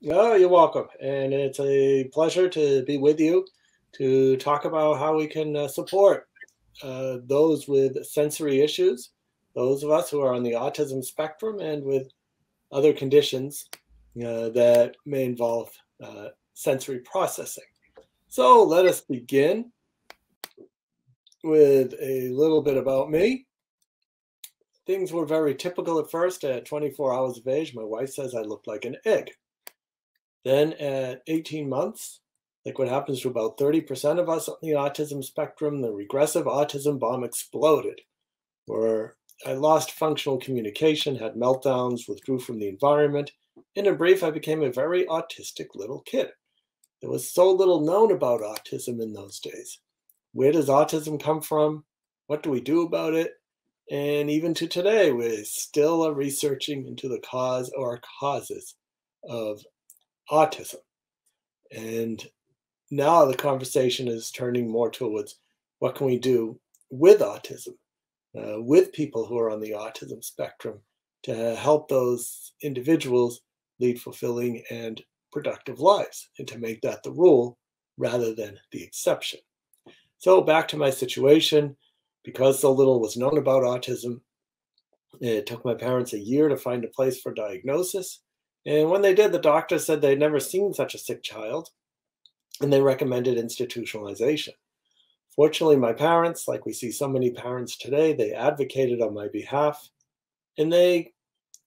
Oh, you're welcome. And it's a pleasure to be with you to talk about how we can support those with sensory issues, those of us who are on the autism spectrum, and with other conditions that may involve sensory processing. So let us begin with a little bit about me. Things were very typical at first. At 24 hours of age, my wife says I looked like an egg. Then at 18 months, like what happens to about 30% of us on the autism spectrum, the regressive autism bomb exploded, where I lost functional communication, had meltdowns, withdrew from the environment. In brief, I became a very autistic little kid. There was so little known about autism in those days. Where does autism come from? What do we do about it? And even to today, we're still researching into the cause or causes of autism. And now the conversation is turning more towards what can we do with autism, with people who are on the autism spectrum to help those individuals lead fulfilling and productive lives and to make that the rule rather than the exception. So back to my situation, because so little was known about autism, it took my parents a year to find a place for diagnosis. And when they did, the doctor said they'd never seen such a sick child and they recommended institutionalization. Fortunately, my parents, like we see so many parents today, they advocated on my behalf and they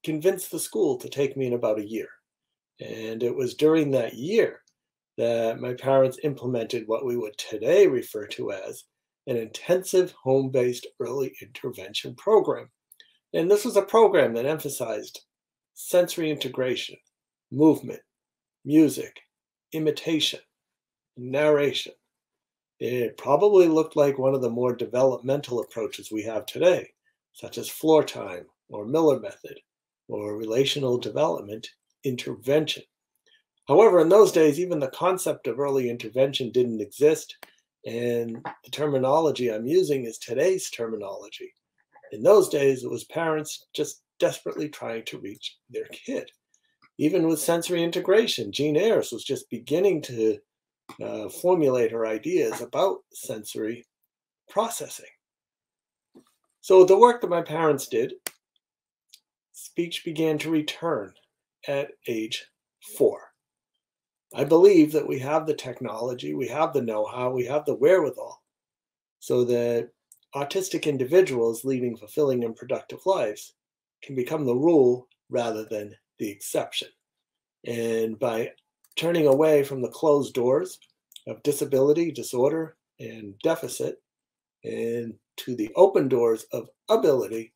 convinced the school to take me in about a year. And it was during that year that my parents implemented what we would today refer to as an intensive home based early intervention program. And this was a program that emphasized sensory integration, movement, music, imitation, narration. It probably looked like one of the more developmental approaches we have today, such as floor time or Miller method or relational development intervention. However, in those days, even the concept of early intervention didn't exist, and the terminology I'm using is today's terminology. In those days, it was parents just desperately trying to reach their kid. Even with sensory integration, Jean Ayres was just beginning to formulate her ideas about sensory processing. So, with the work that my parents did, speech began to return at age 4. I believe that we have the technology, we have the know how, we have the wherewithal so that autistic individuals leading fulfilling and productive lives can become the rule rather than the exception. And by turning away from the closed doors of disability, disorder, and deficit, and to the open doors of ability,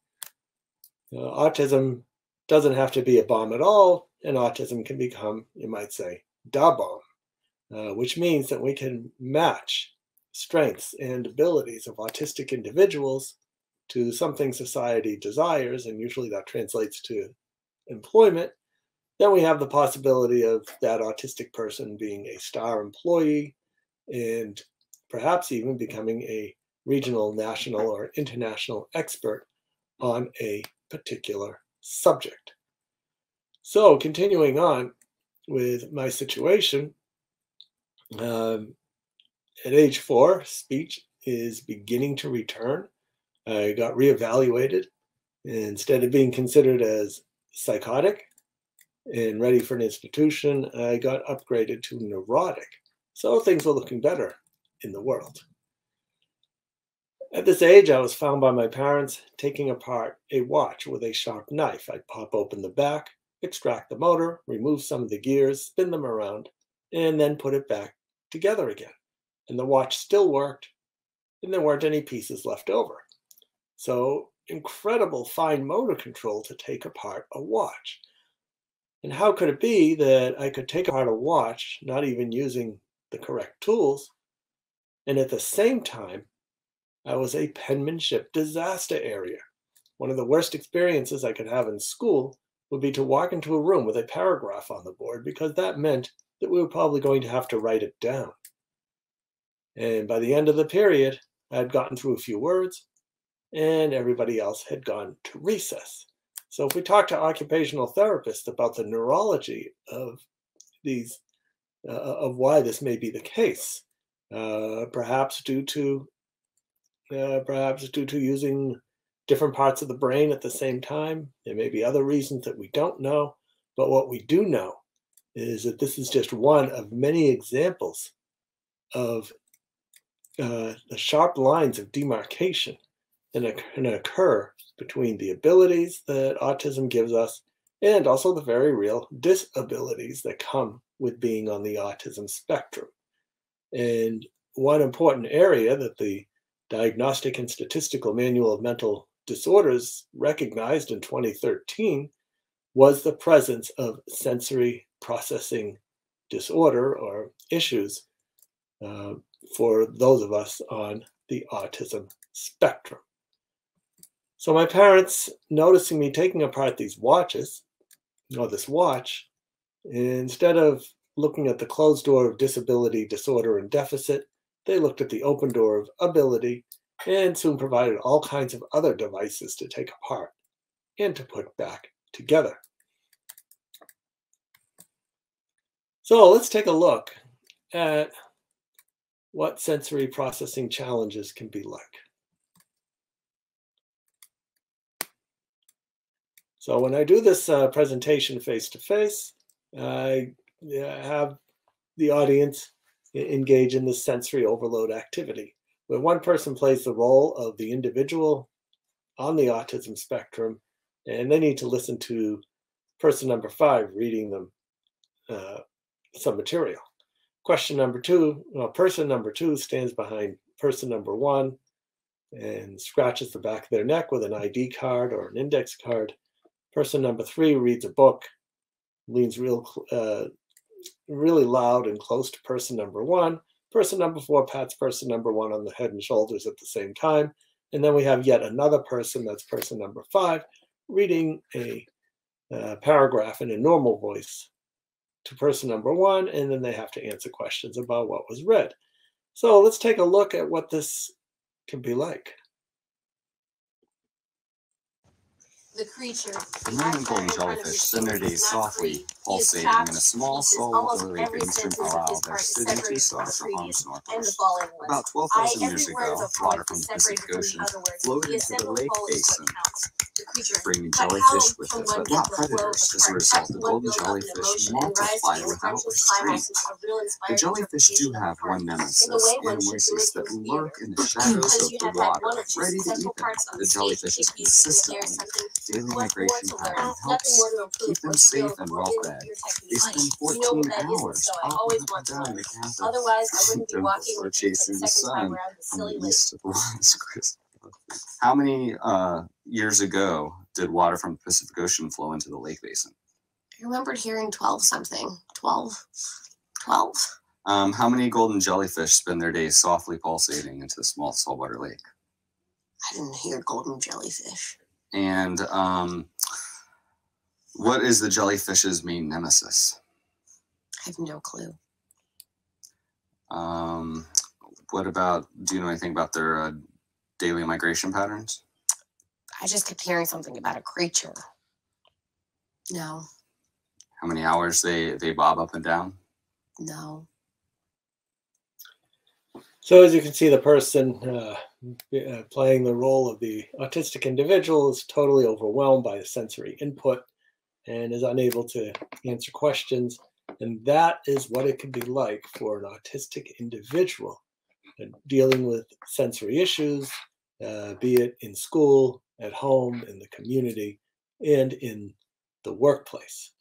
autism doesn't have to be a bomb at all, and autism can become, you might say, da bomb, which means that we can match strengths and abilities of autistic individuals to something society desires, and usually that translates to employment. Then we have the possibility of that autistic person being a star employee and perhaps even becoming a regional, national, or international expert on a particular subject. So, continuing on with my situation, um, at age 4, speech is beginning to return. I got reevaluated. Instead of being considered as psychotic and ready for an institution, I got upgraded to neurotic. So things were looking better in the world. At this age, I was found by my parents taking apart a watch with a sharp knife. I'd pop open the back, extract the motor, remove some of the gears, spin them around, and then put it back together again. And the watch still worked, and there weren't any pieces left over. So, incredible fine motor control to take apart a watch. And how could it be that I could take apart a watch, not even using the correct tools, and at the same time, I was a penmanship disaster area. One of the worst experiences I could have in school would be to walk into a room with a paragraph on the board because that meant that we were probably going to have to write it down. And by the end of the period, I had gotten through a few words and everybody else had gone to recess. So if we talk to occupational therapists about the neurology of these of why this may be the case. Perhaps due to using different parts of the brain at the same time. There may be other reasons that we don't know, but what we do know is that this is just one of many examples of the sharp lines of demarcation that can occur between the abilities that autism gives us and also the very real disabilities that come with being on the autism spectrum. And one important area that the Diagnostic and Statistical Manual of Mental Disorders recognized in 2013 was the presence of sensory processing disorder or issues for those of us on the autism spectrum. So my parents, noticing me taking apart these watches, or this watch, instead of looking at the closed door of disability, disorder, and deficit, they looked at the open door of ability and soon provided all kinds of other devices to take apart and to put back together. So let's take a look at what sensory processing challenges can be like. So when I do this presentation face-to-face, I have the audience engage in this sensory overload activity, where one person plays the role of the individual on the autism spectrum, and they need to listen to person number 5 reading them some material. Question number 2, person number 2 stands behind person number 1 and scratches the back of their neck with an ID card or an index card. Person number 3 reads a book, leans really loud and close to person number 1. Person number 4 pats person number 1 on the head and shoulders at the same time. And then we have yet another person, that's person number 5, reading a paragraph in a normal voice to person number 1, and then they have to answer questions about what was read. So let's take a look at what this can be like. The creature. The man golden jellyfish spend their days softly pulsating in a small solitary basement while their sedentary stars are on snorkelers. About 12,000 years ago, water from the Pacific Ocean flowed into the lake basin, bringing jellyfish with it, but not predators. As a result, the golden jellyfish multiply without restraint. The jellyfish do have one nemesis, animals that lurk in the shadows of the water, ready to eat them. The jellyfish is consistently daily migration pattern helps keep them safe and well fed. They spend 14 hours up and down the campus. Otherwise, I wouldn't be walking or chasing the sun from the east to the west. How many years ago did water from the Pacific Ocean flow into the lake basin? I remembered hearing 12 something. 12? 12? How many golden jellyfish spend their days softly pulsating into the small saltwater lake? I didn't hear golden jellyfish. And what is the jellyfish's main nemesis? I have no clue. What about, do you know anything about their daily migration patterns? I just kept hearing something about a creature. No. How many hours they bob up and down? No. So as you can see, the person playing the role of the autistic individual is totally overwhelmed by the sensory input and is unable to answer questions. And that is what it can be like for an autistic individual dealing with sensory issues, be it in school, at home, in the community, and in the workplace.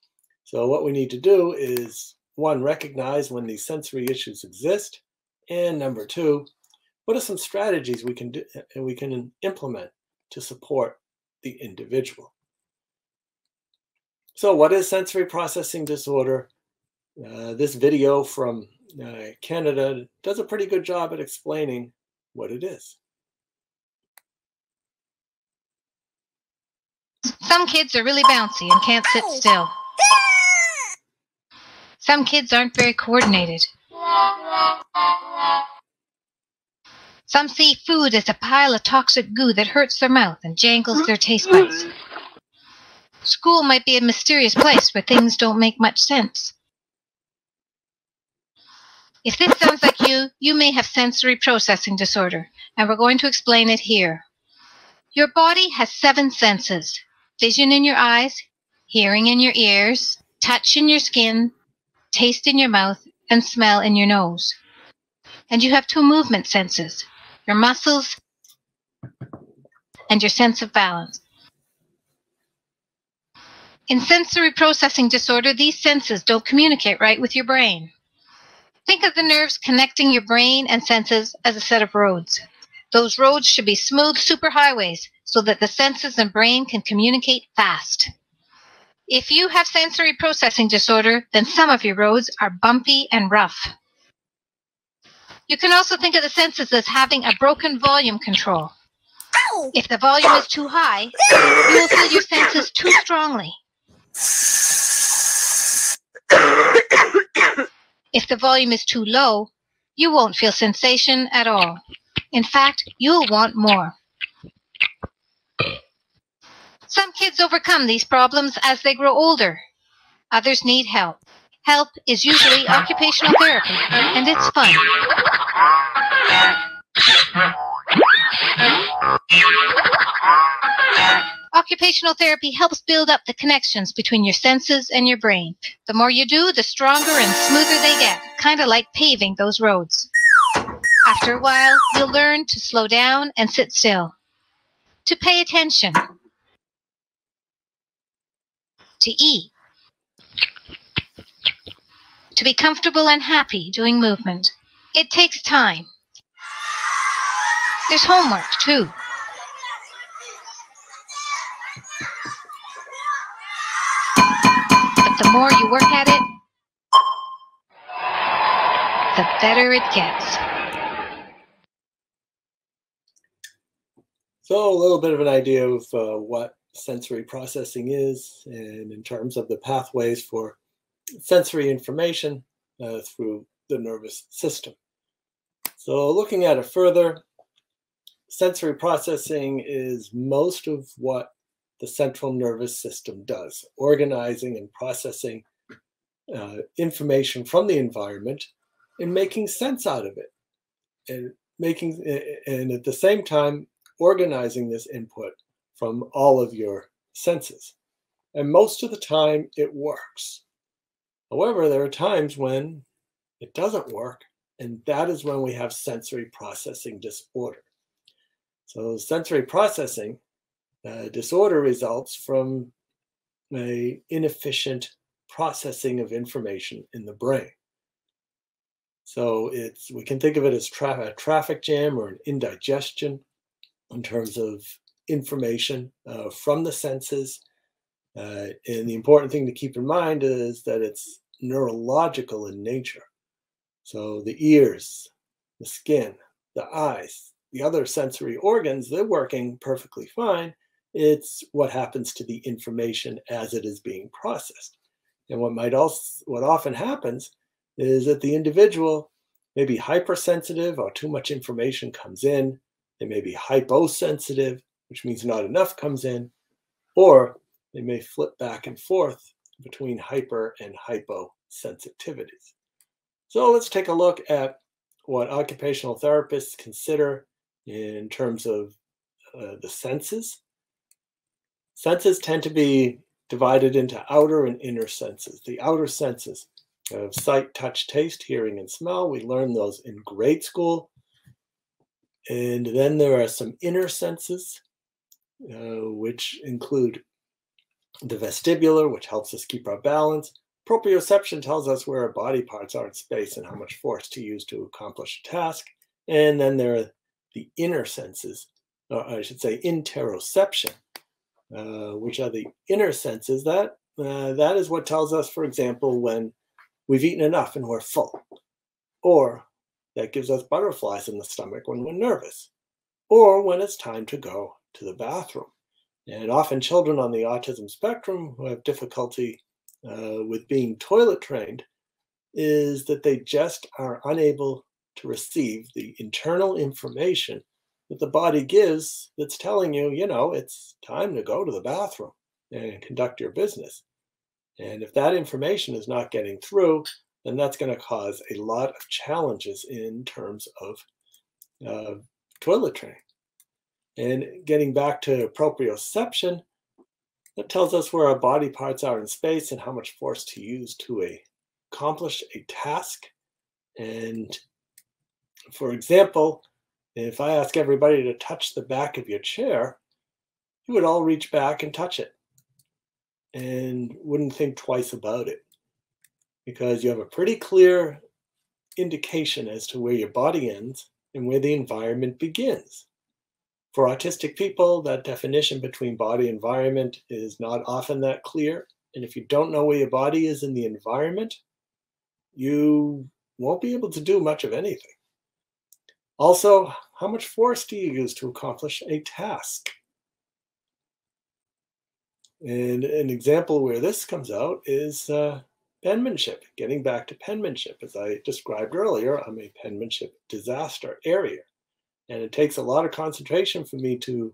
So what we need to do is, 1, recognize when these sensory issues exist, and number 2, what are some strategies we can implement to support the individual? So what is sensory processing disorder? This video from Canada does a pretty good job at explaining what it is. Some kids are really bouncy and can't sit still. Some kids aren't very coordinated. Some see food as a pile of toxic goo that hurts their mouth and jangles their taste buds. School might be a mysterious place where things don't make much sense. If this sounds like you may have sensory processing disorder, and we're going to explain it here. Your body has 7 senses: vision in your eyes, hearing in your ears, touch in your skin, taste in your mouth, and smell in your nose. And you have 2 movement senses: your muscles and your sense of balance. In sensory processing disorder, these senses don't communicate right with your brain. Think of the nerves connecting your brain and senses as a set of roads. Those roads should be smooth superhighways so that the senses and brain can communicate fast. If you have sensory processing disorder, then some of your roads are bumpy and rough. You can also think of the senses as having a broken volume control. If the volume is too high, you will feel your senses too strongly. If the volume is too low, you won't feel sensation at all. In fact, you'll want more. Some kids overcome these problems as they grow older. Others need help. Help is usually occupational therapy, and it's fun. Occupational therapy helps build up the connections between your senses and your brain. The more you do, the stronger and smoother they get, kind of like paving those roads. After a while, you'll learn to slow down and sit still, to pay attention, to eat, to be comfortable and happy doing movement. It takes time. There's homework, too. But the more you work at it, the better it gets. So a little bit of an idea of what sensory processing is, and in terms of the pathways for sensory information through the nervous system. So looking at it further, sensory processing is most of what the central nervous system does, organizing and processing information from the environment and making sense out of it, and at the same time organizing this input from all of your senses. And most of the time it works. However, there are times when it doesn't work, and that is when we have sensory processing disorder. So sensory processing disorder results from an inefficient processing of information in the brain. So we can think of it as a traffic jam or an indigestion in terms of information from the senses. And the important thing to keep in mind is that it's neurological in nature. So the ears, the skin, the eyes, the other sensory organs, they're working perfectly fine. It's what happens to the information as it is being processed. And what often happens is that the individual may be hypersensitive, or too much information comes in. They may be hyposensitive, which means not enough comes in, or they may flip back and forth between hyper and hyposensitivities. So let's take a look at what occupational therapists consider in terms of the senses. Senses tend to be divided into outer and inner senses. The outer senses of sight, touch, taste, hearing, and smell, we learn those in grade school. And then there are some inner senses, which include the vestibular, which helps us keep our balance. Proprioception tells us where our body parts are in space and how much force to use to accomplish a task. And then there are the inner senses, or I should say interoception, which are the inner senses. That is what tells us, for example, when we've eaten enough and we're full, or that gives us butterflies in the stomach when we're nervous, or when it's time to go to the bathroom. And often children on the autism spectrum who have difficulty with being toilet trained is that they just are unable to receive the internal information that the body gives that's telling you, it's time to go to the bathroom and conduct your business. And if that information is not getting through, then that's going to cause a lot of challenges in terms of toiletry. And getting back to proprioception, that tells us where our body parts are in space and how much force to use to accomplish a task. And for example, if I ask everybody to touch the back of your chair, you would all reach back and touch it and wouldn't think twice about it, because you have a pretty clear indication as to where your body ends and where the environment begins. For autistic people, that definition between body and environment is not often that clear. And if you don't know where your body is in the environment, you won't be able to do much of anything. Also, how much force do you use to accomplish a task? And an example where this comes out is penmanship. Getting back to penmanship, as I described earlier, I'm a penmanship disaster area. And it takes a lot of concentration for me to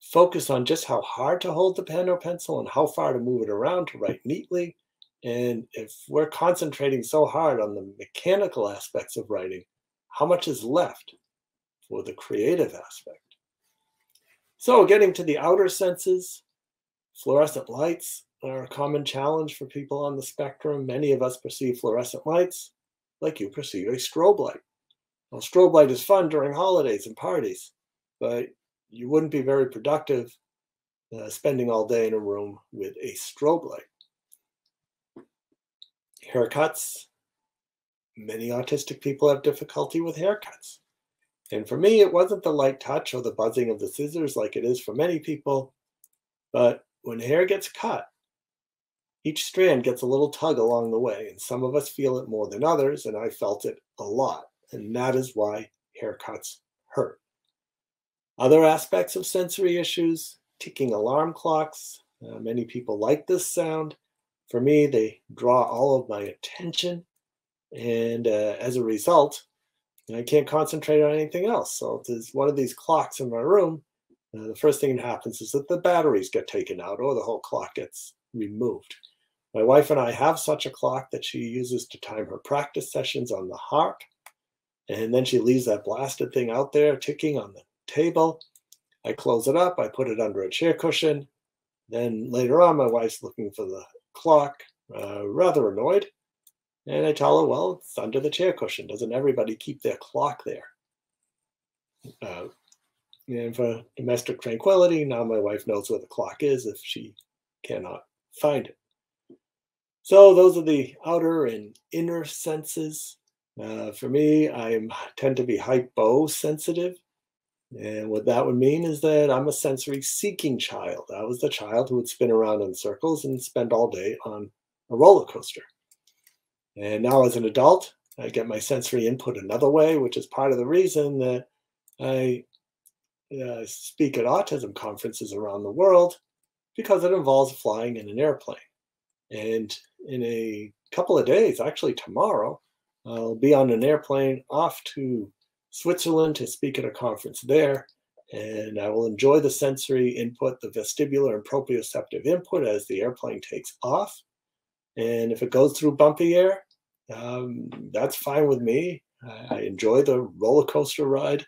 focus on just how hard to hold the pen or pencil and how far to move it around to write neatly. And if we're concentrating so hard on the mechanical aspects of writing, how much is left for the creative aspect? So getting to the outer senses, fluorescent lights are a common challenge for people on the spectrum. Many of us perceive fluorescent lights like you perceive a strobe light. Well, strobe light is fun during holidays and parties, but you wouldn't be very productive spending all day in a room with a strobe light. Haircuts. Many autistic people have difficulty with haircuts. And for me, it wasn't the light touch or the buzzing of the scissors like it is for many people, but when hair gets cut, each strand gets a little tug along the way, and some of us feel it more than others, and I felt it a lot. And that is why haircuts hurt. Other aspects of sensory issues, ticking alarm clocks. Many people like this sound. For me, they draw all of my attention. And as a result, I can't concentrate on anything else. So if there's one of these clocks in my room, the first thing that happens is that the batteries get taken out or the whole clock gets removed. My wife and I have such a clock that she uses to time her practice sessions on the harp. And then she leaves that blasted thing out there ticking on the table. I close it up, I put it under a chair cushion. Then later on, my wife's looking for the clock, rather annoyed. And I tell her, well, it's under the chair cushion. Doesn't everybody keep their clock there? And for domestic tranquility, now my wife knows where the clock is if she cannot find it. So those are the outer and inner senses. For me, I tend to be hyposensitive. And what that would mean is that I'm a sensory-seeking child. I was the child who would spin around in circles and spend all day on a roller coaster. And now as an adult, I get my sensory input another way, which is part of the reason that I speak at autism conferences around the world, because it involves flying in an airplane. And in a couple of days, actually tomorrow, I'll be on an airplane off to Switzerland to speak at a conference there. And I will enjoy the sensory input, the vestibular and proprioceptive input as the airplane takes off. And if it goes through bumpy air, that's fine with me. I enjoy the roller coaster ride.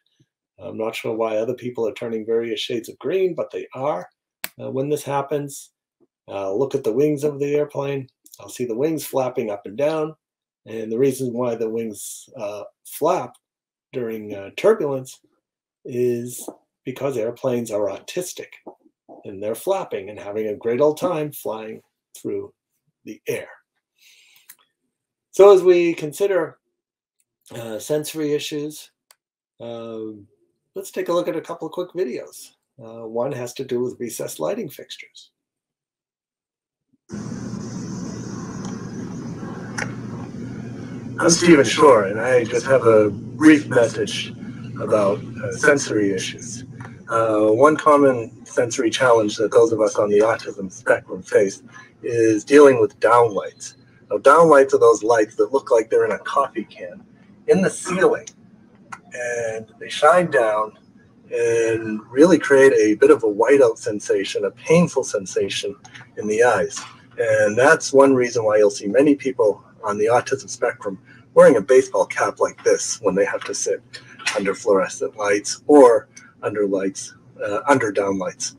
I'm not sure why other people are turning various shades of green, but they are. When this happens, I'll look at the wings of the airplane. I'll see the wings flapping up and down. And the reason why the wings flap during turbulence is because airplanes are autistic and they're flapping and having a great old time flying through the air. So as we consider sensory issues, let's take a look at a couple of quick videos. One has to do with recessed lighting fixtures. I'm Stephen Shore, and I just have a brief message about sensory issues. One common sensory challenge that those of us on the autism spectrum face is dealing with downlights. Now, downlights are those lights that look like they're in a coffee can in the ceiling, and they shine down and really create a bit of a whiteout sensation, a painful sensation in the eyes. And that's one reason why you'll see many people on the autism spectrum wearing a baseball cap like this when they have to sit under fluorescent lights or under lights, under down lights.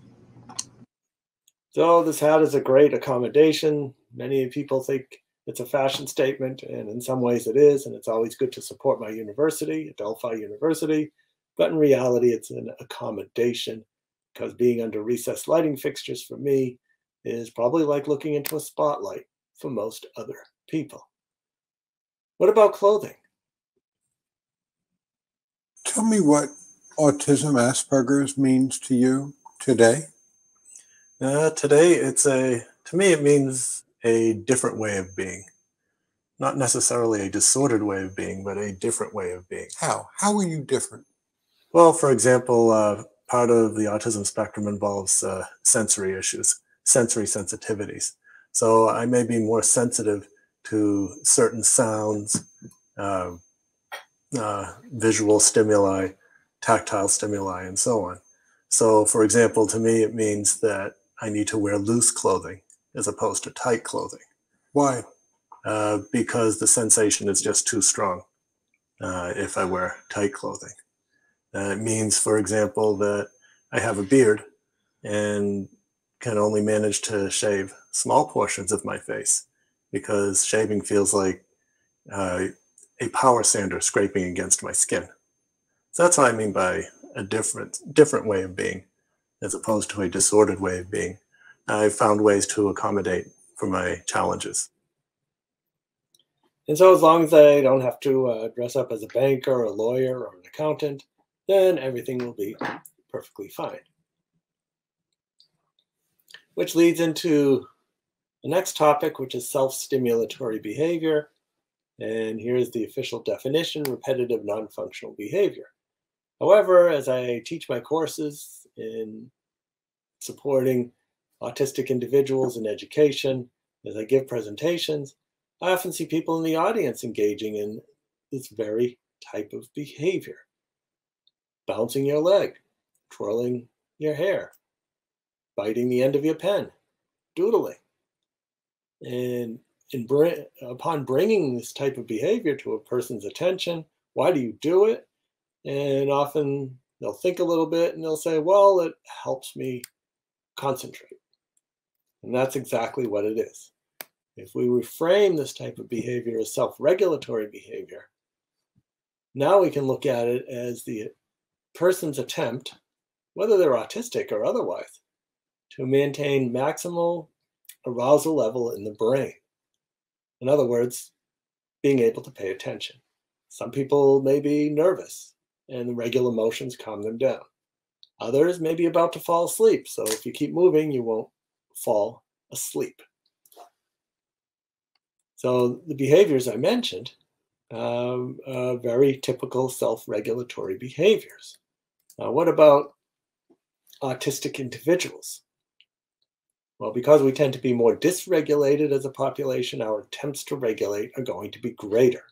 So this hat is a great accommodation. Many people think it's a fashion statement, and in some ways it is, and it's always good to support my university, Adelphi University, but in reality it's an accommodation, because being under recessed lighting fixtures for me is probably like looking into a spotlight for most other people. What about clothing? Tell me what autism Asperger's means to you today. Today, to me, it means a different way of being. Not necessarily a disordered way of being, but a different way of being. How? How are you different? Well, for example, part of the autism spectrum involves sensory issues, sensory sensitivities. So I may be more sensitive to certain sounds, visual stimuli, tactile stimuli, and so on. So, for example, to me, it means that I need to wear loose clothing as opposed to tight clothing. Why? Because the sensation is just too strong if I wear tight clothing. It means, for example, that I have a beard and can only manage to shave small portions of my face because shaving feels like a power sander scraping against my skin. So that's what I mean by a different way of being, as opposed to a disordered way of being. I've found ways to accommodate for my challenges. And so as long as I don't have to dress up as a banker or a lawyer or an accountant, then everything will be perfectly fine. Which leads into the next topic, which is self-stimulatory behavior. And here's the official definition: repetitive non-functional behavior. However, as I teach my courses in supporting autistic individuals in education, as I give presentations, I often see people in the audience engaging in this very type of behavior. Bouncing your leg, twirling your hair, biting the end of your pen, doodling. And upon bringing this type of behavior to a person's attention, why do you do it? And often they'll think a little bit and they'll say, well, it helps me concentrate. And that's exactly what it is. If we reframe this type of behavior as self-regulatory behavior, now we can look at it as the person's attempt, whether they're autistic or otherwise, to maintain maximal arousal level in the brain. In other words, being able to pay attention. Some people may be nervous and the regular motions calm them down. Others may be about to fall asleep, so if you keep moving, you won't fall asleep. So the behaviors I mentioned are very typical self-regulatory behaviors. Now, what about autistic individuals? Well, because we tend to be more dysregulated as a population, our attempts to regulate are going to be greater,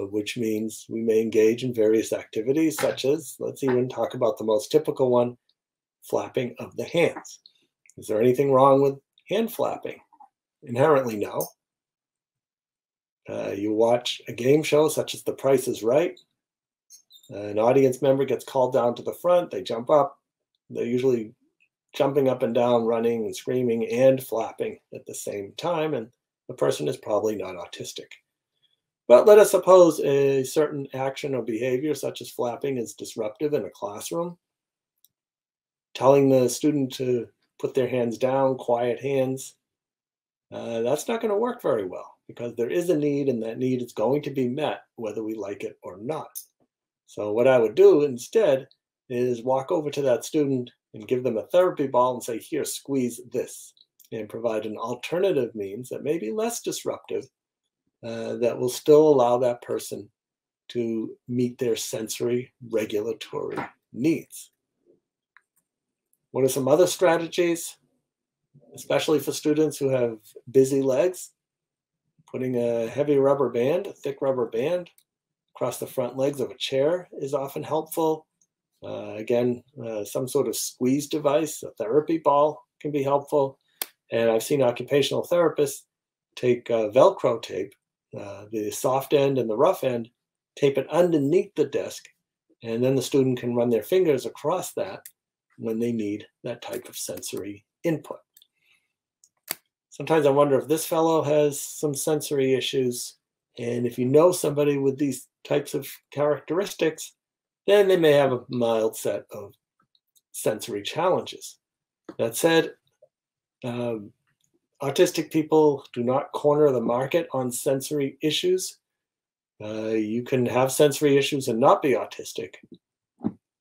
which means we may engage in various activities such as, let's even talk about the most typical one, flapping of the hands. Is there anything wrong with hand flapping? Inherently, no. You watch a game show such as The Price is Right. An audience member gets called down to the front, they jump up. They're usually jumping up and down, running and screaming and flapping at the same time, and the person is probably not autistic. But let us suppose a certain action or behavior, such as flapping, is disruptive in a classroom. Telling the student to put their hands down, quiet hands, that's not going to work very well because there is a need and that need is going to be met whether we like it or not. So what I would do instead is walk over to that student and give them a therapy ball and say, here, squeeze this, and provide an alternative means that may be less disruptive, that will still allow that person to meet their sensory regulatory needs. What are some other strategies, especially for students who have busy legs? Putting a heavy rubber band, a thick rubber band, across the front legs of a chair is often helpful. Again, some sort of squeeze device, a therapy ball, can be helpful. And I've seen occupational therapists take Velcro tape, the soft end and the rough end, tape it underneath the disc, and then the student can run their fingers across that when they need that type of sensory input. Sometimes I wonder if this fellow has some sensory issues, and if you know somebody with these types of characteristics, then they may have a mild set of sensory challenges. That said, autistic people do not corner the market on sensory issues. You can have sensory issues and not be autistic.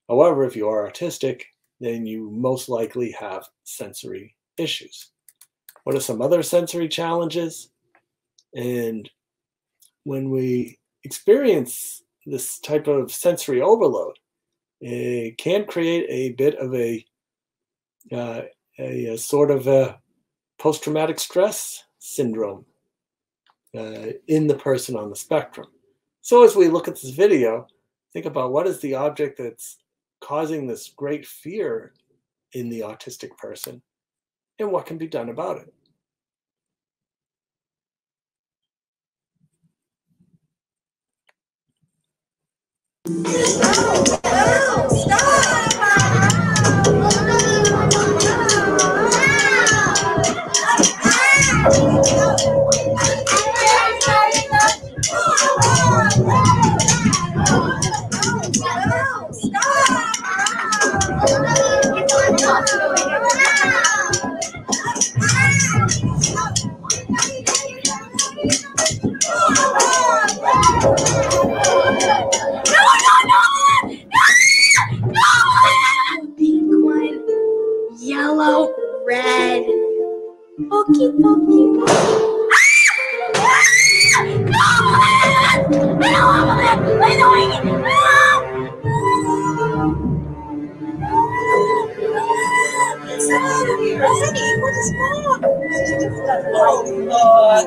However, if you are autistic, then you most likely have sensory issues. What are some other sensory challenges? And when we experience this type of sensory overload, it can create a bit of a sort of a post-traumatic stress syndrome in the person on the spectrum. So as we look at this video, think about what is the object that's causing this great fear in the autistic person and what can be done about it. Pink one, yellow, red. Pokey, pokey, pokey.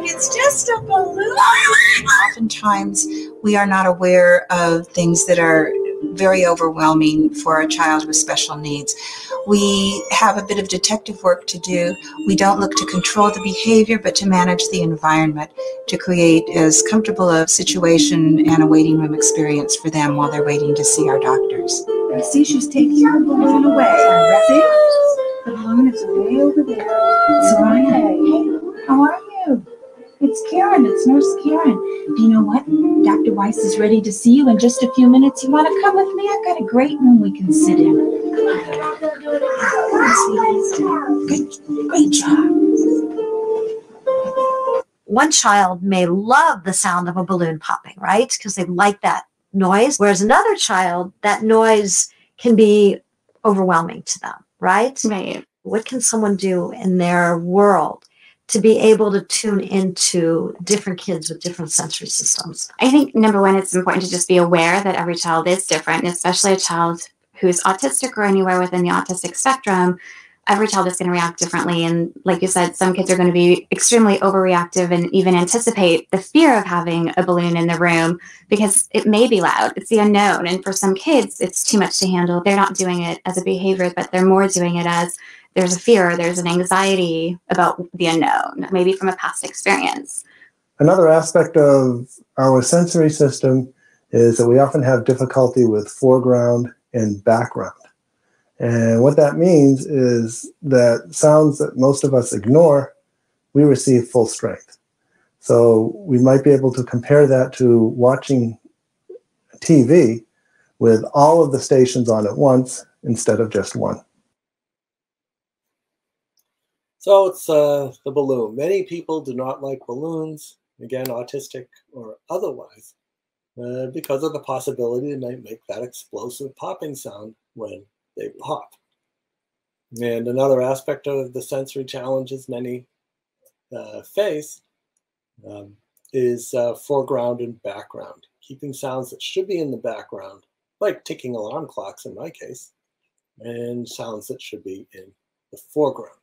It's just a balloon. Oftentimes, we are not aware of things that are very overwhelming for a child with special needs. We have a bit of detective work to do. We don't look to control the behavior, but to manage the environment, to create as comfortable a situation and a waiting room experience for them while they're waiting to see our doctors. I see she's taking the balloon away. See? The balloon is way over there. It's Ryan. Hey, how are you? It's Karen. It's Nurse Karen. Do you know what? Dr. Weiss is ready to see you in just a few minutes. You want to come with me? I've got a great room we can sit in. Come on. Come on, sweeties. Great job. One child may love the sound of a balloon popping, right? Because they like that noise. Whereas another child, that noise can be overwhelming to them, right? Right. What can someone do in their world to be able to tune into different kids with different sensory systems? I think, number one, it's important to just be aware that every child is different, and especially a child who's autistic or anywhere within the autistic spectrum. Every child is going to react differently. And like you said, some kids are going to be extremely overreactive and even anticipate the fear of having a balloon in the room because it may be loud. It's the unknown. And for some kids, it's too much to handle. They're not doing it as a behavior, but they're more doing it as there's a fear, there's an anxiety about the unknown, maybe from a past experience. Another aspect of our sensory system is that we often have difficulty with foreground and background. And what that means is that sounds that most of us ignore, we receive full strength. So we might be able to compare that to watching TV with all of the stations on at once instead of just one. So it's the balloon. Many people do not like balloons, again, autistic or otherwise, because of the possibility they might make that explosive popping sound when they pop. And another aspect of the sensory challenges many face is foreground and background, keeping sounds that should be in the background, like ticking alarm clocks in my case, and sounds that should be in the foreground.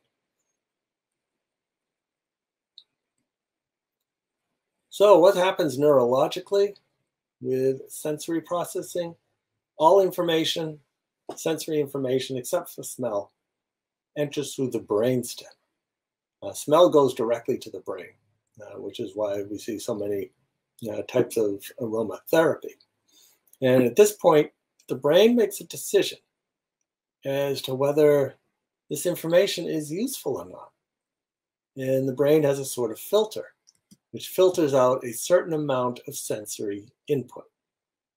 So what happens neurologically with sensory processing? All information, sensory information except for smell, enters through the brainstem. Smell goes directly to the brain. which is why we see so many types of aromatherapy. And at this point, the brain makes a decision as to whether this information is useful or not. And the brain has a sort of filter, which filters out a certain amount of sensory input.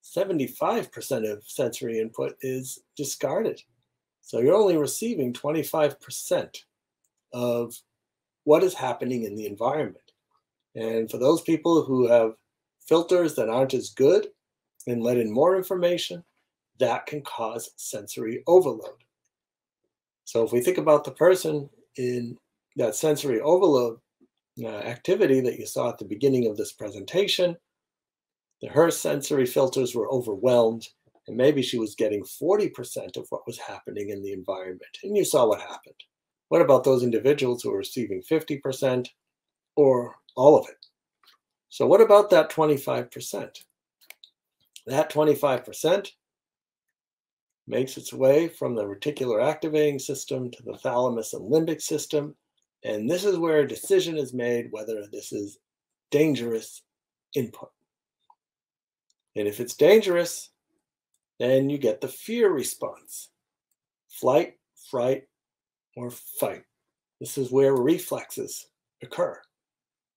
75% of sensory input is discarded. So you're only receiving 25% of what is happening in the environment. And for those people who have filters that aren't as good and let in more information, that can cause sensory overload. So if we think about the person in that sensory overload activity that you saw at the beginning of this presentation, her sensory filters were overwhelmed, and maybe she was getting 40% of what was happening in the environment, and you saw what happened. What about those individuals who are receiving 50% or all of it? So what about that 25%? That 25% makes its way from the reticular activating system to the thalamus and limbic system, and this is where a decision is made whether this is dangerous input. And if it's dangerous, then you get the fear response. Flight, fright, or fight. This is where reflexes occur.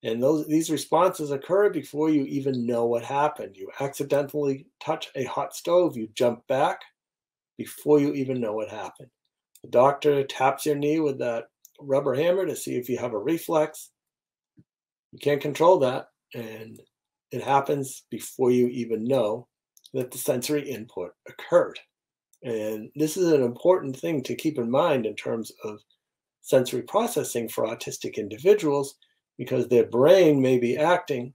And these responses occur before you even know what happened. You accidentally touch a hot stove, you jump back before you even know what happened. The doctor taps your knee with that rubber hammer to see if you have a reflex. You can't control that, and it happens before you even know that the sensory input occurred. And this is an important thing to keep in mind in terms of sensory processing for autistic individuals, because their brain may be acting,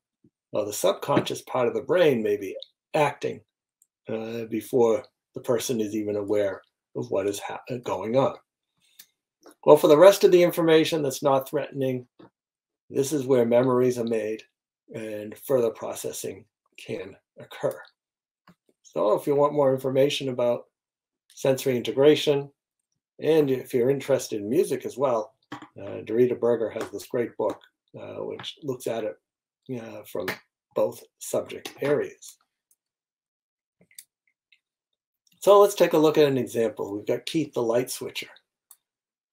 or the subconscious part of the brain may be acting before the person is even aware of what is going on. Well, for the rest of the information that's not threatening, this is where memories are made and further processing can occur. So if you want more information about sensory integration, and if you're interested in music as well, Dorita Berger has this great book which looks at it from both subject areas. So let's take a look at an example. We've got Keith, the light switcher.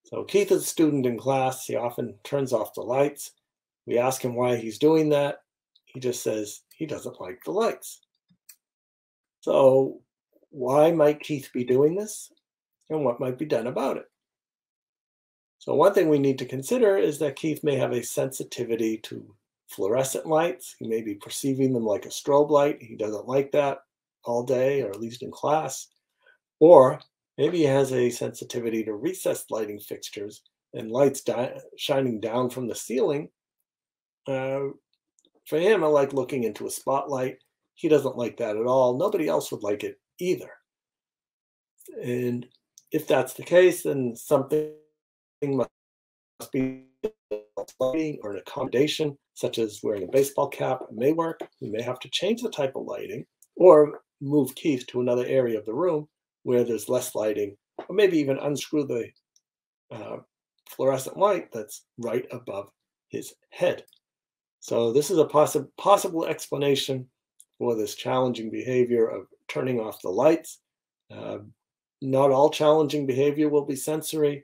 So Keith is a student in class. He often turns off the lights. We ask him why he's doing that. He just says he doesn't like the lights. So why might Keith be doing this, and what might be done about it? So one thing we need to consider is that Keith may have a sensitivity to fluorescent lights. He may be perceiving them like a strobe light. He doesn't like that all day, or at least in class. Or maybe he has a sensitivity to recessed lighting fixtures and lights shining down from the ceiling. For him, I like looking into a spotlight. He doesn't like that at all. Nobody else would like it either. And if that's the case, then something must be lighting or an accommodation, such as wearing a baseball cap, may work. We may have to change the type of lighting or move Keith to another area of the room where there's less lighting, or maybe even unscrew the fluorescent light that's right above his head. So this is a possible explanation for this challenging behavior of turning off the lights. Not all challenging behavior will be sensory.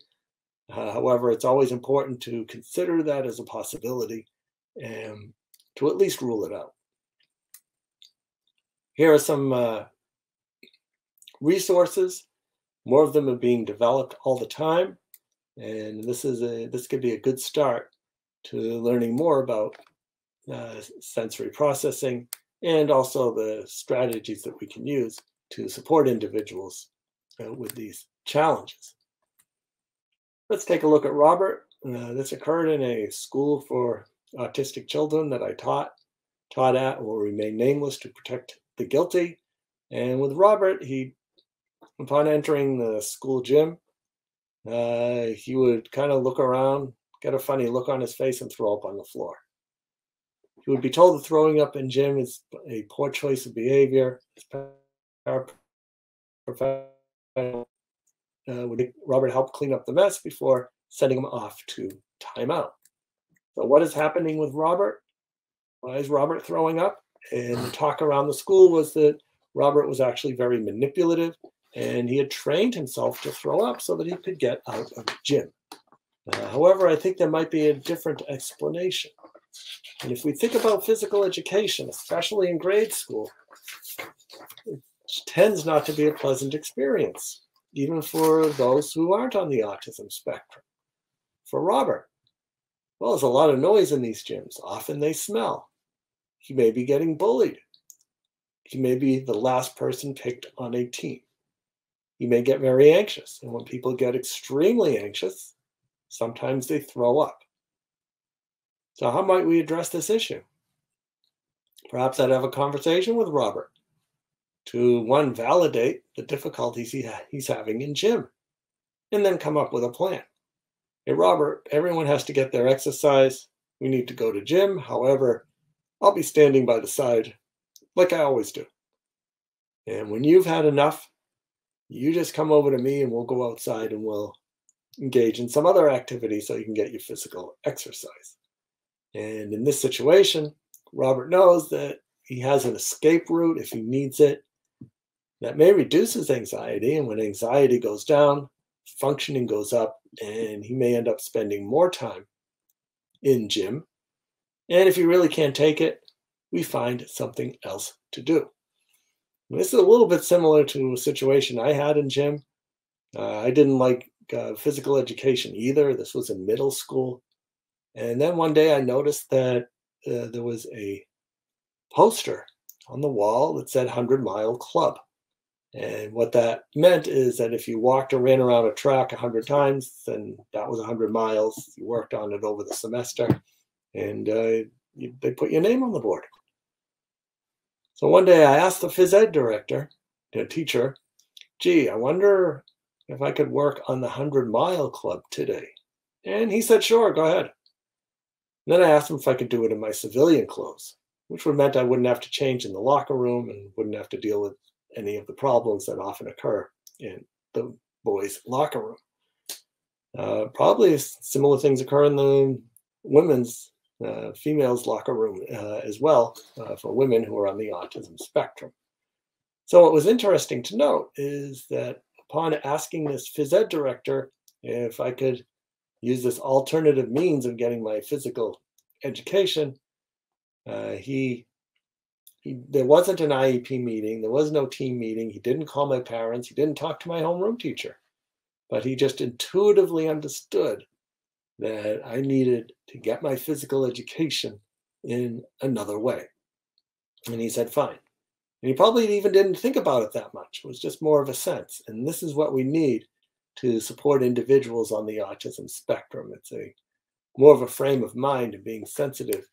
However, it's always important to consider that as a possibility and to at least rule it out. Here are some resources. More of them are being developed all the time, and this could be a good start to learning more about sensory processing and also the strategies that we can use to support individuals with these challenges. Let's take a look at Robert. This occurred in a school for autistic children that I taught at, will remain nameless to protect the guilty. And with Robert, upon entering the school gym, he would kind of look around, get a funny look on his face, and throw up on the floor. He would be told that throwing up in gym is a poor choice of behavior. Robert helped clean up the mess before sending him off to timeout. So what is happening with Robert? why is Robert throwing up? And the talk around the school was that Robert was actually very manipulative, and he had trained himself to throw up so that he could get out of the gym. However, I think there might be a different explanation. And if we think about physical education, especially in grade school, it tends not to be a pleasant experience, even for those who aren't on the autism spectrum. For Robert, well, there's a lot of noise in these gyms. Often they smell. He may be getting bullied. He may be the last person picked on a team. He may get very anxious. And when people get extremely anxious, sometimes they throw up. So how might we address this issue? Perhaps I'd have a conversation with Robert to, one, validate the difficulties he's having in gym, and then come up with a plan. Hey, Robert, everyone has to get their exercise. We need to go to gym. However, I'll be standing by the side like I always do. And when you've had enough, you just come over to me and we'll go outside and we'll engage in some other activity so you can get your physical exercise. And in this situation, Robert knows that he has an escape route if he needs it. That may reduce his anxiety, and when anxiety goes down, functioning goes up, and he may end up spending more time in gym. And if he really can't take it, we find something else to do. And this is a little bit similar to a situation I had in gym. I didn't like physical education either. This was in middle school. And then one day I noticed that there was a poster on the wall that said 100-mile club. And what that meant is that if you walked or ran around a track 100 times, then that was 100 miles. You worked on it over the semester, and they put your name on the board. So one day I asked the phys ed director, the teacher, gee, I wonder if I could work on the 100-mile club today. And he said, sure, go ahead. And then I asked him if I could do it in my civilian clothes, which would meant I wouldn't have to change in the locker room and wouldn't have to deal with any of the problems that often occur in the boys' locker room. Probably similar things occur in the women's, females' locker room as well for women who are on the autism spectrum. So what was interesting to note is that upon asking this phys ed director if I could use this alternative means of getting my physical education, there wasn't an IEP meeting. There was no team meeting. He didn't call my parents. He didn't talk to my homeroom teacher. But he just intuitively understood that I needed to get my physical education in another way. And he said, fine. And he probably even didn't think about it that much. It was just more of a sense. And this is what we need to support individuals on the autism spectrum. It's more of a frame of mind and being sensitive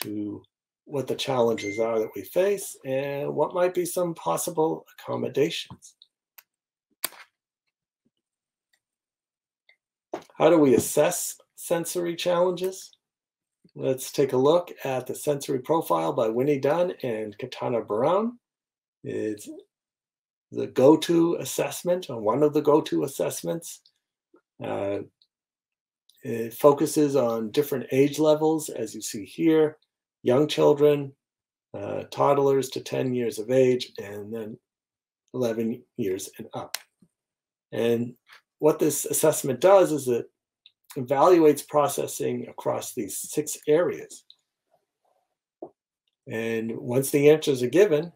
to what the challenges are that we face and what might be some possible accommodations. How do we assess sensory challenges? Let's take a look at the sensory profile by Winnie Dunn and Katana Brown. It's the go-to assessment, or one of the go-to assessments. It focuses on different age levels, as you see here. Young children, toddlers to 10 years of age, and then 11 years and up. And what this assessment does is it evaluates processing across these 6 areas. And once the answers are given,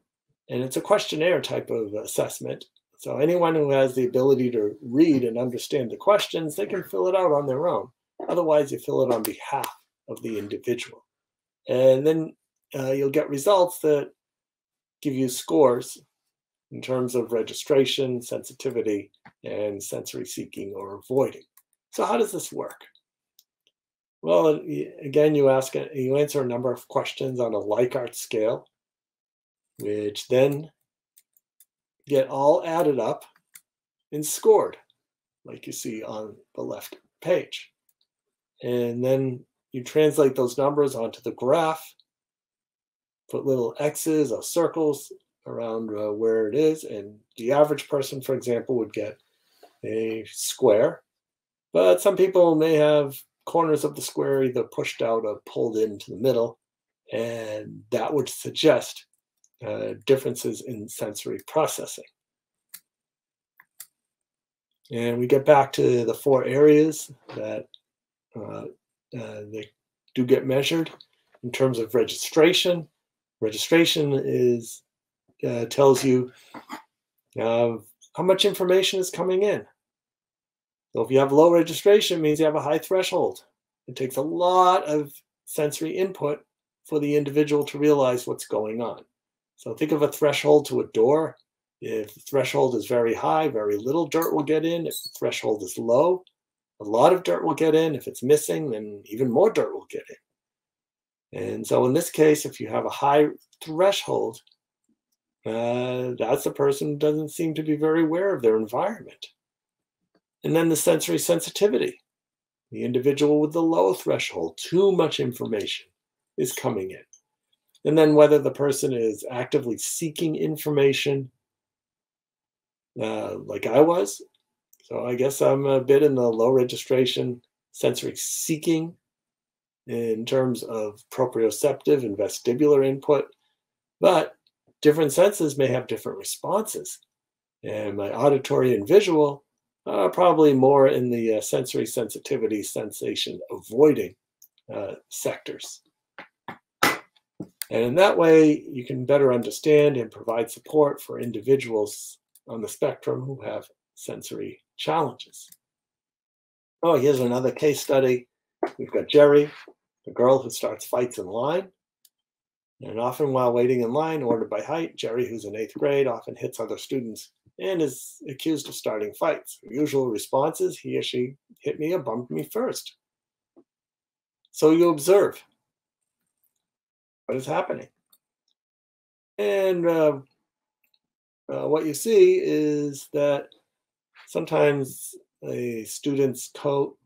and it's a questionnaire type of assessment, so anyone who has the ability to read and understand the questions, they can fill it out on their own. Otherwise, you fill it on behalf of the individual. And then you'll get results that give you scores in terms of registration, sensitivity, and sensory seeking or avoiding. So how does this work? Well, again, you answer a number of questions on a Likert scale, which then get all added up and scored, like you see on the left page. And then you translate those numbers onto the graph, put little X's or circles around where it is. And the average person, for example, would get a square. But some people may have corners of the square either pushed out or pulled into the middle. And that would suggest differences in sensory processing. And we get back to the 4 areas that they do get measured in terms of registration. Registration is tells you how much information is coming in. So if you have low registration, it means you have a high threshold. It takes a lot of sensory input for the individual to realize what's going on. So think of a threshold to a door. If the threshold is very high, very little dirt will get in. If the threshold is low, a lot of dirt will get in. If it's missing, then even more dirt will get in. And so in this case, if you have a high threshold, that's a person who doesn't seem to be very aware of their environment. And then the sensory sensitivity. The individual with the low threshold, too much information is coming in. And then whether the person is actively seeking information, like I was. So I guess I'm a bit in the low registration sensory seeking in terms of proprioceptive and vestibular input, but different senses may have different responses. And my auditory and visual are probably more in the sensory sensitivity, sensation avoiding sectors. And in that way, you can better understand and provide support for individuals on the spectrum who have sensory challenges. Oh, here's another case study. We've got Jerry, the girl who starts fights in line. And often while waiting in line, ordered by height, Jerry, who's in 8th grade, often hits other students and is accused of starting fights. Her usual response is, he or she hit me or bumped me first. So you observe what is happening. And what you see is that sometimes a student's coat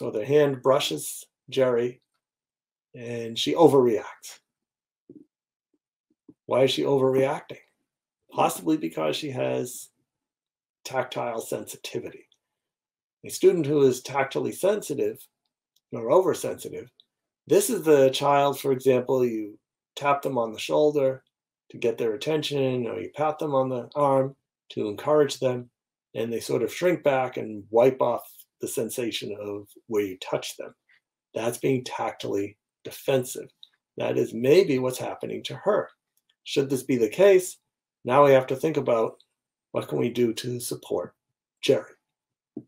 or their hand brushes Jerry and she overreacts. Why is she overreacting? Possibly because she has tactile sensitivity. A student who is tactily sensitive or oversensitive, this is the child, for example, you tap them on the shoulder to get their attention, or you pat them on the arm to encourage them, and they sort of shrink back and wipe off the sensation of where you touch them. That's being tactily defensive. That is maybe what's happening to her. Should this be the case, now we have to think about what can we do to support Jerry.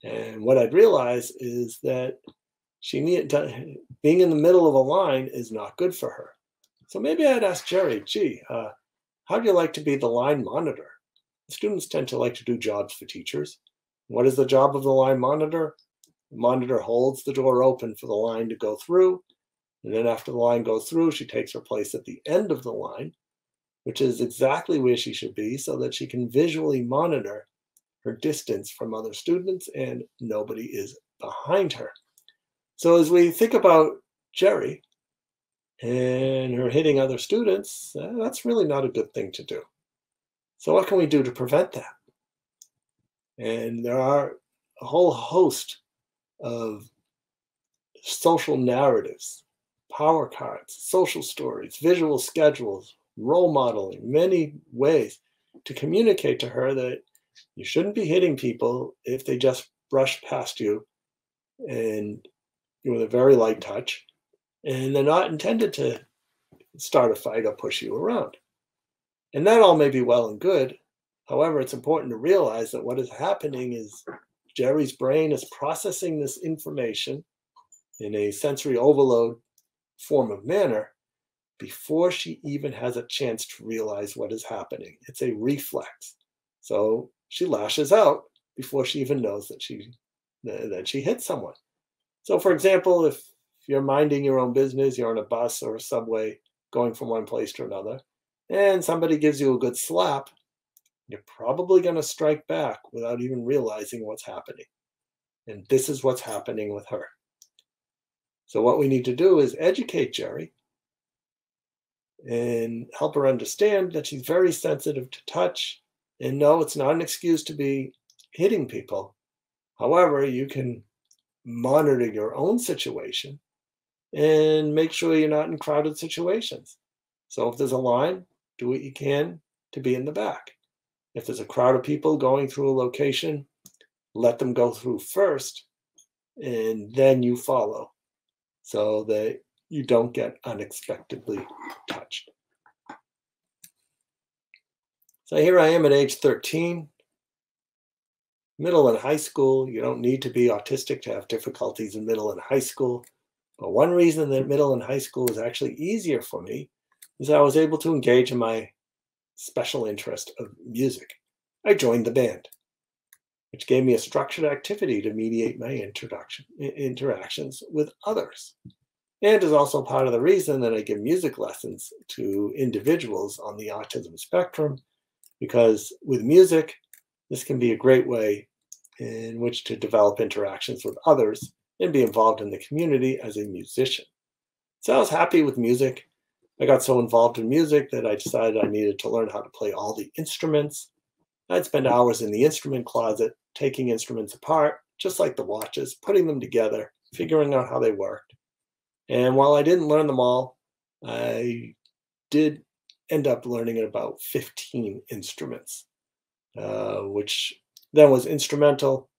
And what I'd realize is that being in the middle of a line is not good for her. So maybe I'd ask Jerry, gee, how do you like to be the line monitor? Students tend to like to do jobs for teachers. What is the job of the line monitor? The monitor holds the door open for the line to go through. And then after the line goes through, she takes her place at the end of the line, which is exactly where she should be so that she can visually monitor her distance from other students and nobody is behind her. So as we think about Jerry and her hitting other students, that's really not a good thing to do. So what can we do to prevent that? And there are a whole host of social narratives, power cards, social stories, visual schedules, role modeling, many ways to communicate to her that you shouldn't be hitting people if they just brush past you and with a very light touch, and they're not intended to start a fight or push you around. And that all may be well and good. However, it's important to realize that what is happening is Jerry's brain is processing this information in a sensory overload form of manner before she even has a chance to realize what is happening. It's a reflex. So she lashes out before she even knows that she hit someone. So for example, if you're minding your own business, you're on a bus or a subway going from one place to another, and somebody gives you a good slap, you're probably going to strike back without even realizing what's happening. And this is what's happening with her. So what we need to do is educate Jerry and help her understand that she's very sensitive to touch. And no, it's not an excuse to be hitting people. However, you can monitor your own situation and make sure you're not in crowded situations. So if there's a line, do what you can to be in the back. If there's a crowd of people going through a location, let them go through first, and then you follow so that you don't get unexpectedly touched. So here I am at age 13, middle and high school. You don't need to be autistic to have difficulties in middle and high school. But one reason that middle and high school is actually easier for me is I was able to engage in my special interest of music. I joined the band, which gave me a structured activity to mediate my interactions with others. And is also part of the reason that I give music lessons to individuals on the autism spectrum, because with music, this can be a great way in which to develop interactions with others and be involved in the community as a musician. So I was happy with music. I got so involved in music that I decided I needed to learn how to play all the instruments. I'd spend hours in the instrument closet, taking instruments apart, just like the watches, putting them together, figuring out how they worked. And while I didn't learn them all, I did end up learning about 15 instruments, which then was instrumental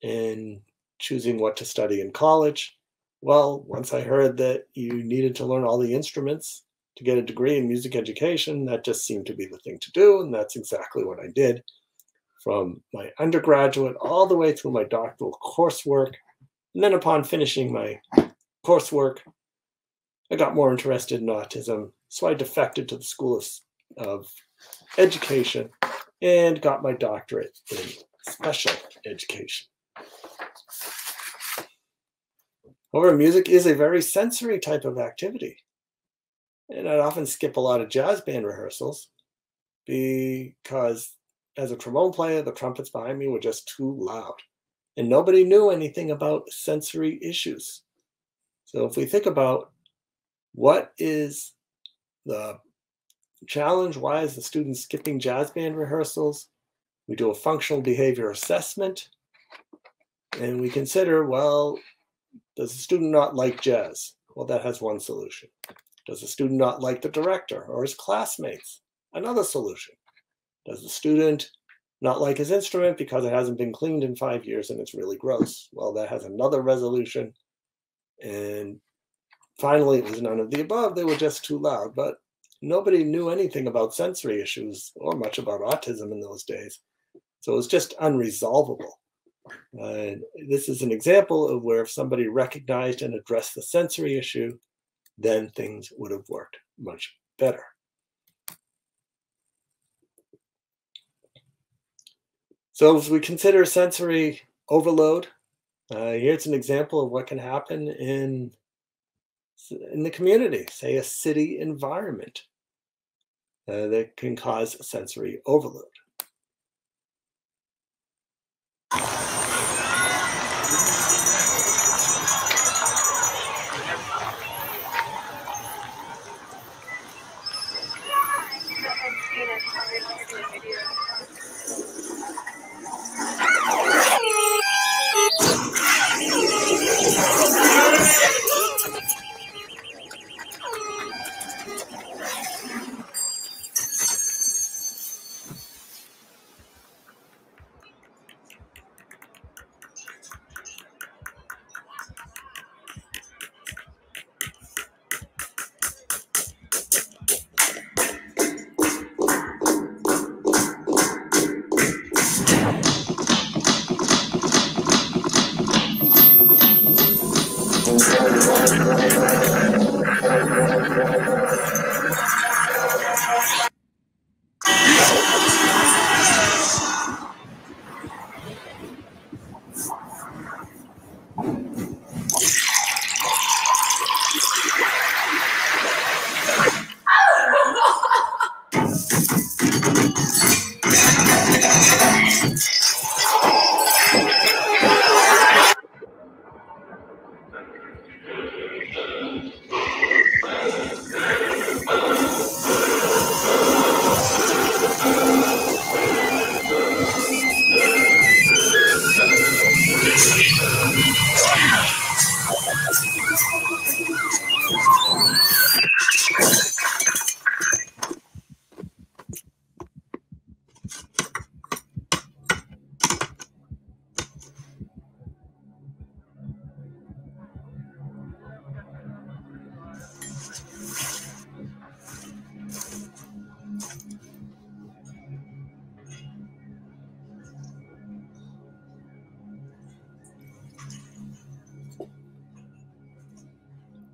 in choosing what to study in college. Well, once I heard that you needed to learn all the instruments to get a degree in music education, that just seemed to be the thing to do, and that's exactly what I did. From my undergraduate all the way through my doctoral coursework, and then upon finishing my coursework, I got more interested in autism, so I defected to the School of Education and got my doctorate in special education. However, music is a very sensory type of activity, and I'd often skip a lot of jazz band rehearsals because as a trombone player, the trumpets behind me were just too loud, and nobody knew anything about sensory issues. So if we think about what is the challenge, why is the student skipping jazz band rehearsals? We do a functional behavior assessment, and we consider, well, does the student not like jazz? Well, that has one solution. Does the student not like the director or his classmates? Another solution. Does the student not like his instrument because it hasn't been cleaned in 5 years and it's really gross? Well, that has another resolution. And finally, it was none of the above. They were just too loud. But nobody knew anything about sensory issues or much about autism in those days. So it was just unresolvable. This is an example of where if somebody recognized and addressed the sensory issue, then things would have worked much better. So as we consider sensory overload, here's an example of what can happen in the community, say a city environment that can cause sensory overload.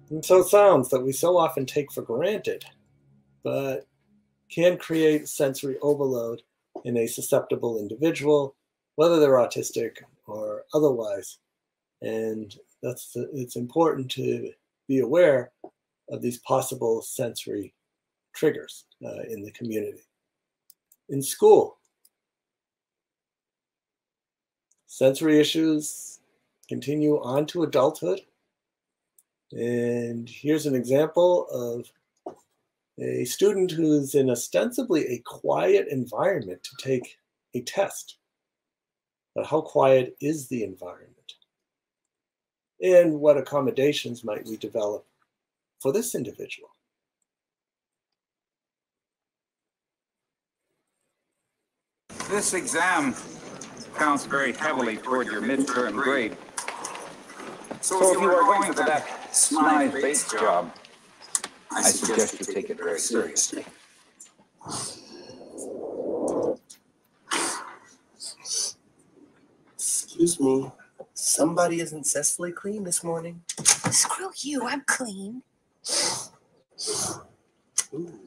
And so sounds that we so often take for granted, but can create sensory overload in a susceptible individual, whether they're autistic or otherwise. And it's important to be aware of these possible sensory triggers in the community. In school, sensory issues continue on to adulthood. And here's an example of a student who's in ostensibly a quiet environment to take a test. But how quiet is the environment? And what accommodations might we develop for this individual? This exam counts very heavily toward your midterm grade. So if you are going for that smile-based job, I suggest you take it very seriously. Excuse me, somebody isn't Cecily clean this morning? Screw you, I'm clean. Ooh.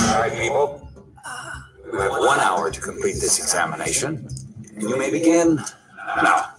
All right, people. You have 1 hour to complete this examination. And you may begin now.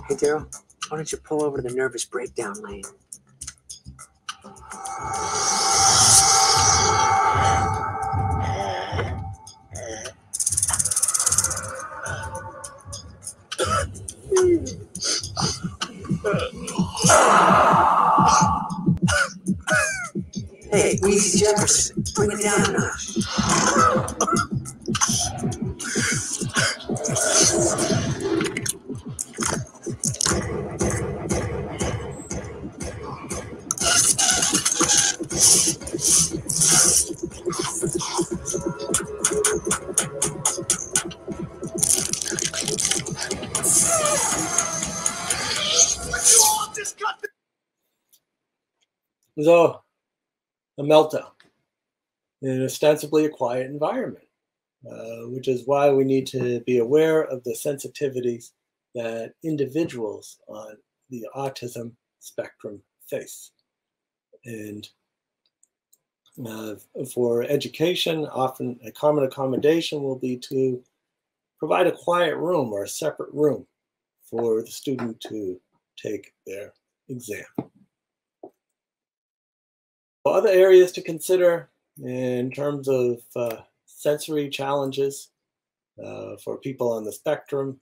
Hey, Daryl, why don't you pull over to the nervous breakdown lane? Hey, Weezy Jefferson, bring it down a notch. So, a meltdown in ostensibly a quiet environment, which is why we need to be aware of the sensitivities that individuals on the autism spectrum face. And for education, often a common accommodation will be to provide a quiet room or a separate room for the student to take their exam. Other areas to consider in terms of sensory challenges for people on the spectrum,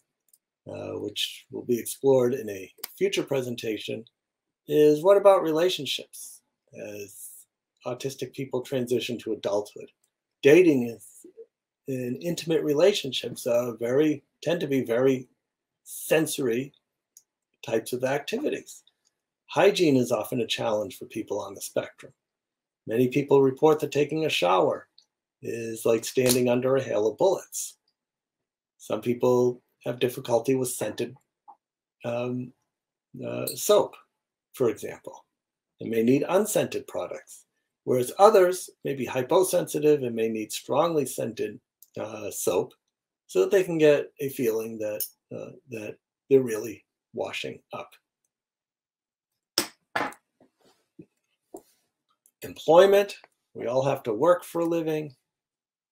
which will be explored in a future presentation, is what about relationships as autistic people transition to adulthood? Dating and intimate relationships tend to be very sensory types of activities. Hygiene is often a challenge for people on the spectrum. Many people report that taking a shower is like standing under a hail of bullets. Some people have difficulty with scented soap, for example. They may need unscented products. whereas others may be hyposensitive and may need strongly scented soap so that they can get a feeling that, that they're really washing up. Employment, we all have to work for a living,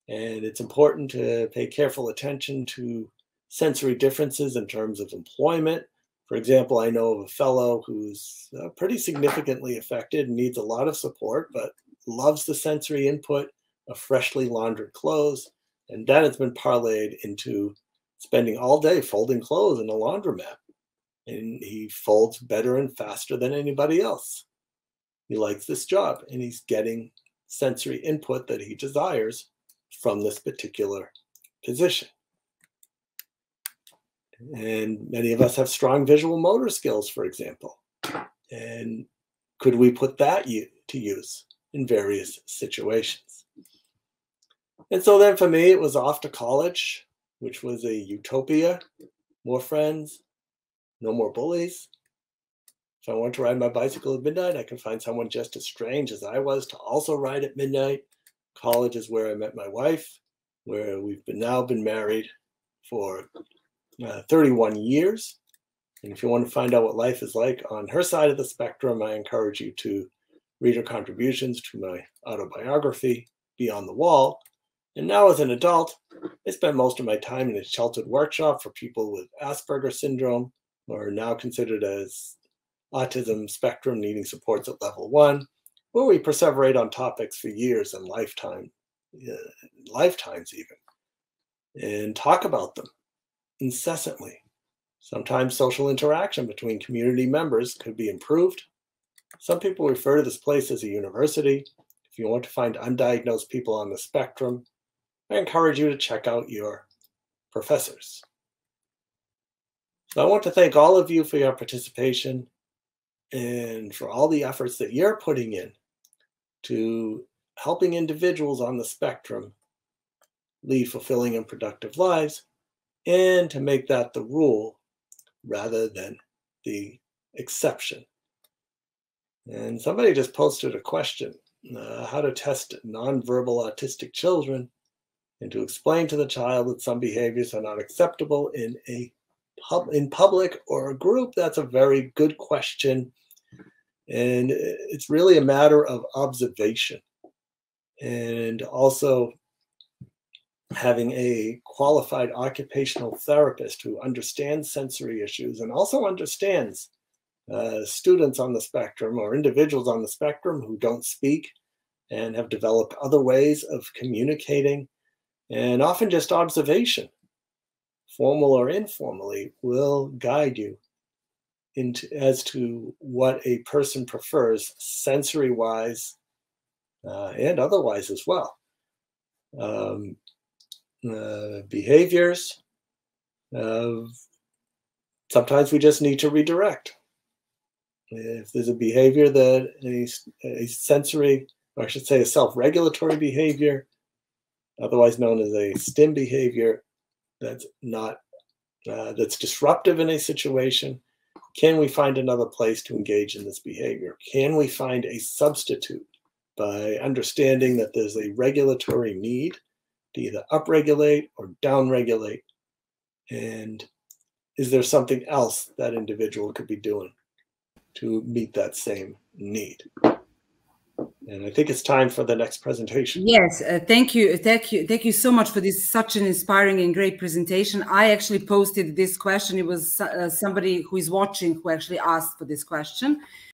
and it's important to pay careful attention to sensory differences in terms of employment. For example, I know of a fellow who's pretty significantly affected and needs a lot of support, but loves the sensory input of freshly laundered clothes, and that has been parlayed into spending all day folding clothes in a laundromat. And he folds better and faster than anybody else. He likes this job, and he's getting sensory input that he desires from this particular position. And many of us have strong visual motor skills, for example. And could we put that to use in various situations? And so then for me, it was off to college, which was a utopia. More friends, no more bullies. If I want to ride my bicycle at midnight, I can find someone just as strange as I was to also ride at midnight. College is where I met my wife, where we've now been married for 31 years. And if you want to find out what life is like on her side of the spectrum, I encourage you to read her contributions to my autobiography, Beyond the Wall. And now as an adult, I spend most of my time in a sheltered workshop for people with Asperger's syndrome, or now considered as autism spectrum needing supports at level 1, where we perseverate on topics for years and lifetimes even, and talk about them incessantly. Sometimes social interaction between community members could be improved. Some people refer to this place as a university. If you want to find undiagnosed people on the spectrum, I encourage you to check out your professors. So I want to thank all of you for your participation and for all the efforts that you're putting in to helping individuals on the spectrum lead fulfilling and productive lives, and to make that the rule rather than the exception. And somebody just posted a question, how to test nonverbal autistic children, and to explain to the child that some behaviors are not acceptable in public or a group. That's a very good question. And it's really a matter of observation, and also having a qualified occupational therapist who understands sensory issues and also understands students on the spectrum or individuals on the spectrum who don't speak and have developed other ways of communicating. And often just observation, formal or informally, will guide you as to what a person prefers sensory-wise and otherwise as well. Behaviors, sometimes we just need to redirect. If there's a behavior that a sensory, or I should say a self-regulatory behavior, otherwise known as a STIM behavior, that's not that's disruptive in a situation, can we find another place to engage in this behavior? Can we find a substitute by understanding that there's a regulatory need to either upregulate or downregulate? And is there something else that individual could be doing to meet that same need? And I think it's time for the next presentation. Yes, thank you so much for this, such an inspiring and great presentation. I actually posted this question. It was somebody who is watching who actually asked for this question.